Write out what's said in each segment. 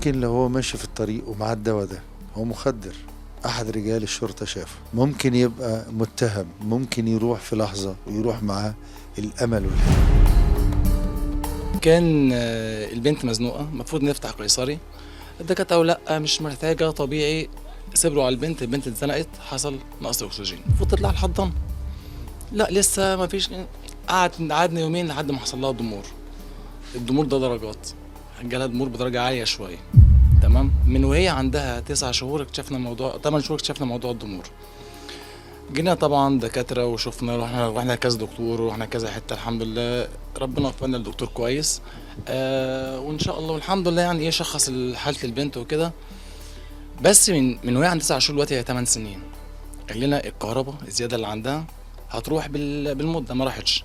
ممكن لو هو ماشي في الطريق ومعاه الدواء ده هو مخدر، أحد رجال الشرطة شافه، ممكن يبقى متهم، ممكن يروح في لحظة ويروح معاه الأمل والحلم. كان البنت مزنوقة، المفروض نفتح قيصري. الدكاترة قالوا لا مش محتاجة، طبيعي. صبروا على البنت اتزنقت، حصل نقص أكسجين، المفروض تطلع الحضانة. لا لسه ما فيش. قعدنا يومين لحد ما حصل لها ضمور. الضمور ده درجات، جالها ضمور بدرجة عالية شوية. تمام. من وهي عندها 9 شهور اكتشفنا موضوع، 8 شهور اكتشفنا موضوع الضمور. جينا طبعا دكاترة وشفنا، رحنا كذا دكتور ورحنا كذا حتة. الحمد لله ربنا وفقنا الدكتور كويس. وان شاء الله والحمد لله يعني ايه شخص حالة البنت وكده. بس من وهي عندها 9 شهور دلوقتي هي 8 سنين. قال لنا الكهرباء الزيادة اللي عندها هتروح بالمدة، ما راحتش.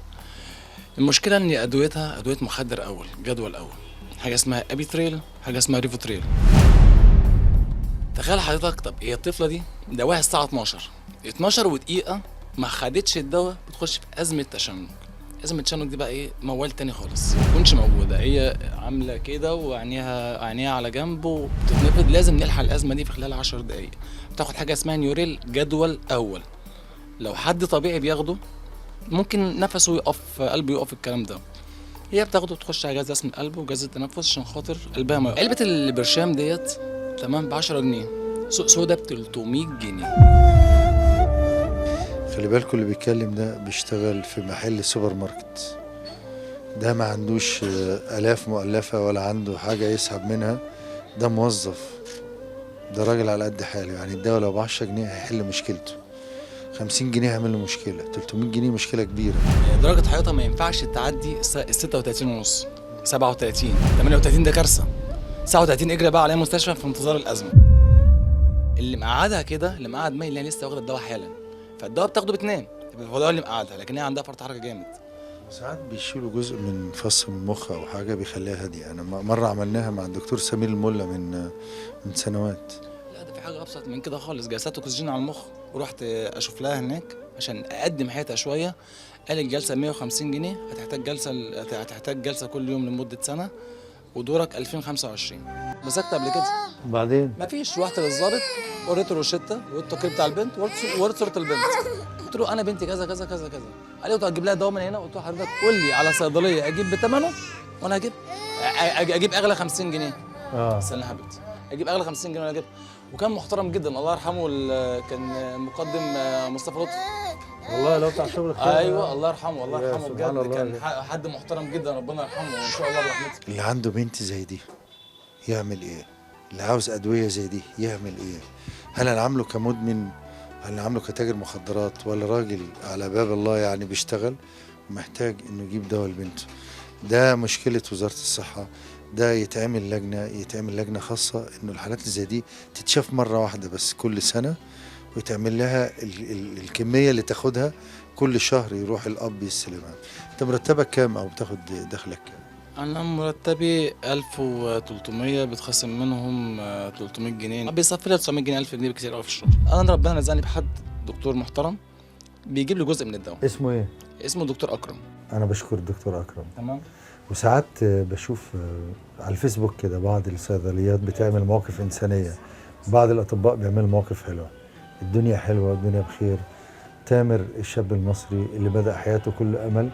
المشكلة ان ادويتها ادوية مخدر اول، جدول اول، حاجة اسمها ابيتريل، حاجة اسمها ريفوتريل. تخيل حضرتك، طب هي الطفلة دي دواها الساعة 12 ودقيقة ما خدتش الدواء، بتخش في أزمة تشنج. أزمة التشنج دي بقى إيه، موال تاني خالص، ما تكونش موجودة، هي عاملة كده وعينيها على جنب وبتتنفض. لازم نلحق الأزمة دي في خلال 10 دقايق. بتاخد حاجة اسمها نيوريل جدول أول. لو حد طبيعي بياخده ممكن نفسه يقف، قلبه يقف، الكلام ده. هي بتاخده بتخش على جهاز رسم القلب وجهاز التنفس عشان خاطر قلبها ما يقف. علبة البرشام ديت تمام ب 10 جنيه، سوق سودا ب 300 جنيه. خلي بالكم اللي بيتكلم ده بيشتغل في محل سوبر ماركت، ده ما عندوش آلاف مؤلفة ولا عنده حاجة يسحب منها، ده موظف، ده راجل على قد حاله. يعني الدواء لو ب10 جنيه هيحل مشكلته، 50 جنيه هيعمل له مشكلة، 300 جنيه مشكلة كبيرة. درجة حرارتها ما ينفعش تعدي 36 ونص، 37، 38 ده كارثة. 39 اجري بقى عليها مستشفى في انتظار الأزمة. اللي مقعدها كده، اللي مقعد مايل، اللي هي لسه واخدة الدواء حالا، فالدواء بتاخده بتنام، هو ده اللي مقعدها، لكن هي عندها فرط حركة جامد. ساعات بيشيلوا جزء من فص من المخ او حاجه بيخليها هاديه. انا مره عملناها مع الدكتور سمير الملا من سنوات. لا ده في حاجة أبسط من كده خالص، جلسات أكسجين على المخ، ورحت أشوف لها هناك عشان أقدم حياتها شوية. قال الجلسة 150 جنيه، هتحتاج جلسة كل يوم لمدة سنة، ودورك 2025. مسكت قبل كده وبعدين مفيش، رحت للظابط وريته الروشته والتقرير بتاع البنت ووريت صوره البنت. قلت له انا بنتي كذا كذا كذا كذا. قال لي هتجيب لها دواء من هنا؟ قلت له حضرتك قول لي على صيدليه اجيب بثمنه وانا اجيب اغلى 50 جنيه. استنى يا حبيبتي، اجيب اغلى 50 جنيه وانا اجيب. وكان محترم جدا الله يرحمه، كان مقدم مصطفى لطفي. والله لو بتاع شغل خير. ايوه الله يرحمه، الله يرحمه بجد، كان الله. حد محترم جدا، ربنا يرحمه وان شاء الله برحمته. اللي عنده بنت زي دي يعمل ايه؟ اللي عاوز ادويه زي دي يعمل ايه؟ هل انا عامله كمدمن؟ هل انا عامله كتاجر مخدرات؟ ولا راجل على باب الله يعني بيشتغل ومحتاج انه يجيب دواء لبنته؟ ده مشكله وزاره الصحه. ده يتعمل لجنه خاصه انه الحالات اللي زي دي تتشاف مره واحده بس كل سنه، ويتعمل لها الكميه اللي تاخدها كل شهر، يروح الاب يستلمها. انت مرتبك كام او بتاخد دخلك كام؟ أنا مرتبي 1300، بتخصم منهم 300 جنيه، بيصفي لي 900 جنيه، 1000 جنيه بكتير قوي في الشهر. أنا ربنا رزقني بحد دكتور محترم بيجيب لي جزء من الدواء. اسمه ايه؟ اسمه دكتور أكرم. انا بشكر الدكتور اكرم. تمام. وساعات بشوف على الفيسبوك كده بعض الصيدليات بتعمل مواقف إنسانية، بعض الأطباء بيعملوا مواقف حلوة. الدنيا حلوة والدنيا بخير. تامر الشاب المصري اللي بدأ حياته كل أمل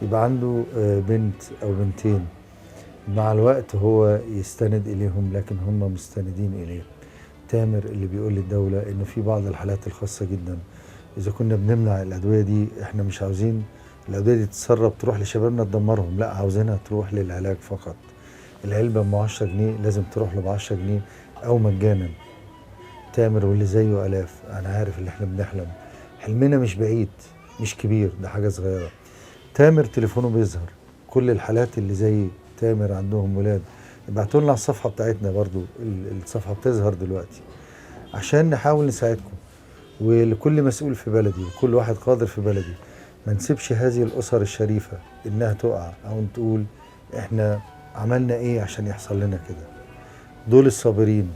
يبقى عنده بنت أو بنتين، مع الوقت هو يستند إليهم لكن هم مستندين إليه. تامر اللي بيقول للدولة إن في بعض الحالات الخاصة جدا إذا كنا بنمنع الأدوية دي، إحنا مش عاوزين الأدوية دي تتسرب تروح لشبابنا تدمرهم، لا عاوزينها تروح للعلاج فقط. العلبة ب 10 جنيه لازم تروح له ب 10 جنيه أو مجانا. تامر واللي زيه آلاف. أنا عارف اللي إحنا بنحلم، حلمنا مش بعيد مش كبير، ده حاجة صغيرة. تامر تليفونه بيظهر، كل الحالات اللي زي تامر عندهم ولاد ابعتوا لنا على الصفحة بتاعتنا، برضو الصفحة بتظهر دلوقتي عشان نحاول نساعدكم. ولكل مسؤول في بلدي وكل واحد قادر في بلدي، ما نسيبش هذه الأسر الشريفة إنها تقع أو تقول إحنا عملنا إيه عشان يحصل لنا كده. دول الصابرين،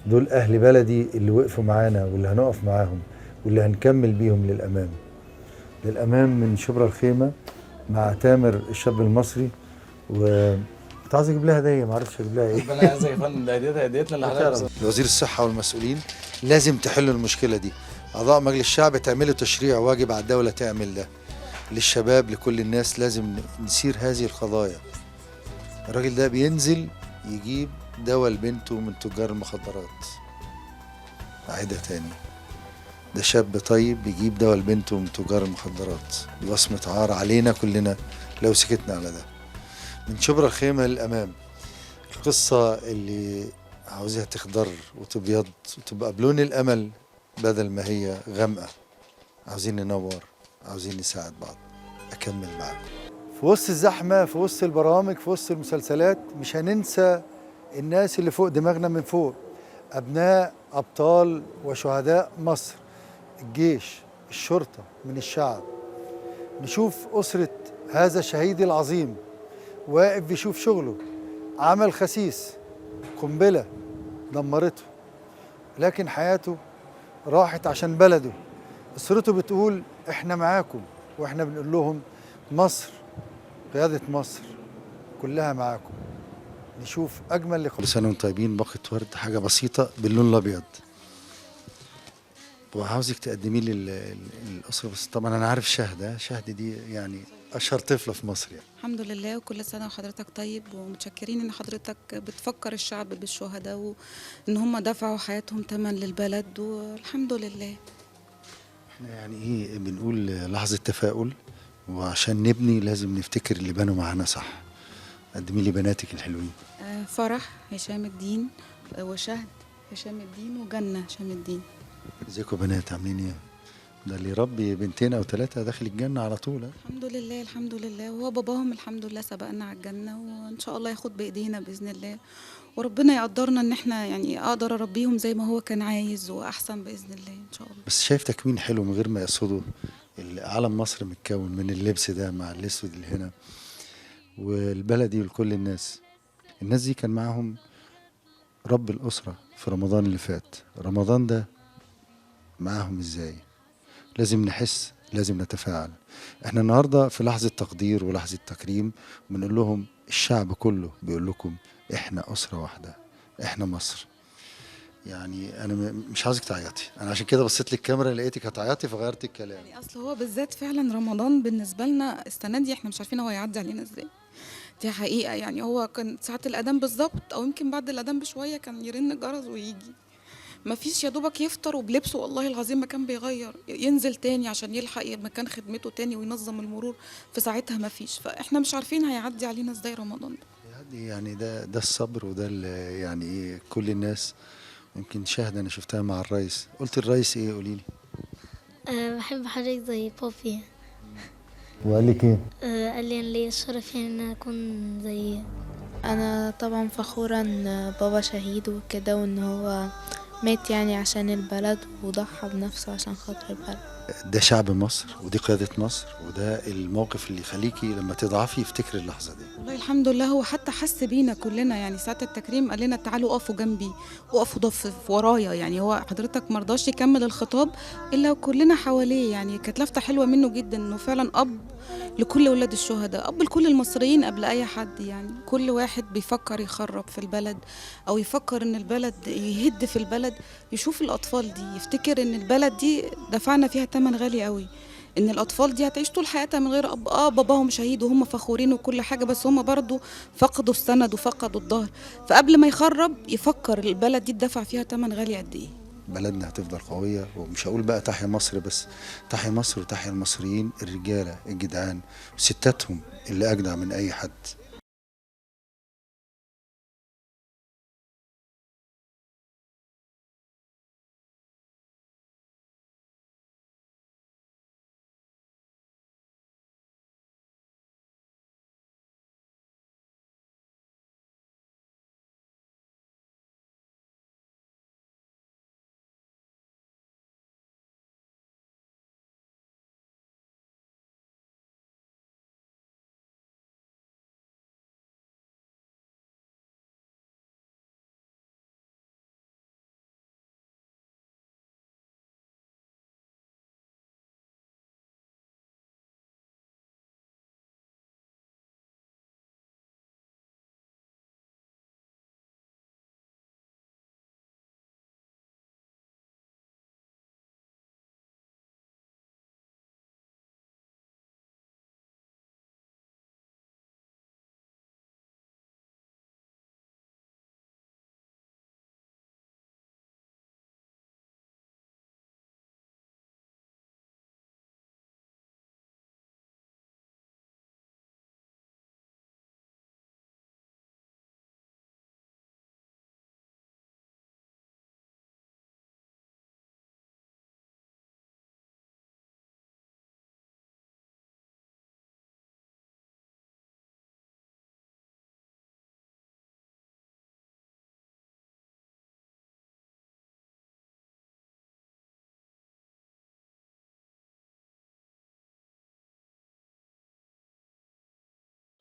دول أهل بلدي اللي وقفوا معانا واللي هنقف معاهم واللي هنكمل بيهم للأمام من شبرا الخيمة مع تامر الشاب المصري. كنت عايز اجيب لها هديه، ما عرفتش اجيب لها ايه. ربنا يعزك يا فندم، ده هديتنا اللي حضرتك. وزير الصحه والمسؤولين لازم تحلوا المشكله دي. اعضاء مجلس الشعب تعملوا تشريع، واجب على الدوله تعمل ده للشباب، لكل الناس. لازم نسير هذه القضايا. الراجل ده بينزل يجيب دواء لبنته من تجار المخدرات. أعيدها تاني، ده شاب طيب بيجيب دواء لبنته من تجار المخدرات. بصمة عار علينا كلنا لو سكتنا على ده. من شبرا الخيمة للأمام، القصة اللي عاوزها تخضر وتبيض وتبقى بلون الأمل بدل ما هي غامقة. عاوزين ننور، عاوزين نساعد بعض. أكمل معاكم في وسط الزحمة، في وسط البرامج، في وسط المسلسلات. مش هننسى الناس اللي فوق دماغنا من فوق، أبناء أبطال وشهداء مصر، الجيش، الشرطة، من الشعب. نشوف أسرة هذا الشهيد العظيم واقف بيشوف شغله، عمل خسيس، قنبلة دمرته، لكن حياته راحت عشان بلده. أسرته بتقول إحنا معاكم، وإحنا بنقول لهم مصر، قيادة مصر كلها معاكم. نشوف أجمل لقاء. كل سنة وانتم طيبين. باقة ورد، حاجة بسيطة باللون الأبيض، وعاوزك تقدميه للأسرة. بس طبعا أنا عارف شهد دي يعني أشهر طفلة في مصر يعني. الحمد لله، وكل سنة وحضرتك طيب، ومتشكرين إن حضرتك بتفكر الشعب بالشهداء وإن هم دفعوا حياتهم تمن للبلد، والحمد لله. احنا يعني إيه بنقول لحظة تفاؤل، وعشان نبني لازم نفتكر اللي بنوا معانا صح. قدمي لي بناتك الحلوين. فرح هشام الدين، وشهد هشام الدين، وجنة هشام الدين. ازيكم بنات، عاملين ايه؟ ده اللي يربي بنتين او ثلاثة داخل الجنة على طول. الحمد لله الحمد لله، وهو باباهم الحمد لله سبقنا على الجنة، وإن شاء الله ياخد بإيدينا بإذن الله، وربنا يقدرنا إن احنا يعني أقدر أربيهم زي ما هو كان عايز وأحسن بإذن الله إن شاء الله. بس شايف تكوين حلو من غير ما يقصدوا. علم مصر متكون من اللبس ده مع الاسود اللي هنا، والبلدي ولكل الناس. الناس دي كان معاهم رب الأسرة في رمضان اللي فات. رمضان ده معاهم ازاي؟ لازم نحس، لازم نتفاعل. احنا النهارده في لحظة تقدير ولحظة تكريم، بنقول لهم الشعب كله بيقول لكم احنا أسرة واحدة، احنا مصر. يعني انا مش عاوزك تعيطي، انا عشان كده بصيت للكاميرا لقيتك هتعيطي فغيرت الكلام. يعني أصل هو بالذات فعلا رمضان بالنسبة لنا السنة دي احنا مش عارفين هو هيعدي علينا ازاي. دي حقيقة، يعني هو كان ساعة الأذان بالظبط أو يمكن بعد الأذان بشوية كان يرن الجرس ويجي، ما فيش يا دوبك يفطر وبلبسه والله العظيم ما كان بيغير، ينزل تاني عشان يلحق مكان خدمته تاني وينظم المرور في ساعتها ما فيش. فاحنا مش عارفين هيعدي علينا ازاي رمضان ده. يعني ده الصبر، وده يعني ايه كل الناس. يمكن شاهد انا شفتها مع الرئيس، قلت الرئيس ايه؟ قولي لي. بحب حضرتك زي بابي. وقال لك ايه؟ قال لي أنا ليا الشرف يعني ان انا اكون زي. انا طبعا فخورة ان بابا شهيد وكده، وان هو مات يعني عشان البلد وضحى بنفسه عشان خاطر البلد. ده شعب مصر، ودي قيادة مصر، وده الموقف اللي يخليكي لما تضعفي يفتكري اللحظة دي. والله الحمد لله، هو حتى حس بينا كلنا، يعني ساعة التكريم قال لنا تعالوا اقفوا جنبي، وقفوا في ورايا. يعني هو حضرتك مرضاش يكمل الخطاب الا وكلنا حواليه. يعني كانت لفتة حلوة منه جدا، انه فعلا اب لكل ولاد الشهداء، اب لكل المصريين قبل اي حد. يعني كل واحد بيفكر يخرب في البلد او يفكر ان البلد يهد في البلد، يشوف الاطفال دي يفتكر ان البلد دي دفعنا فيها ثمن غالي قوي، ان الاطفال دي هتعيش طول حياتها من غير اب. باباهم شهيد وهم فخورين وكل حاجه، بس هم برضو فقدوا السند وفقدوا الظهر. فقبل ما يخرب يفكر البلد دي اتدفع فيها ثمن غالي قد ايه. بلدنا هتفضل قوية، ومش هقول بقى تحيا مصر بس، تحيا مصر وتحيا المصريين الرجالة الجدعان وستاتهم اللي أجدع من أي حد.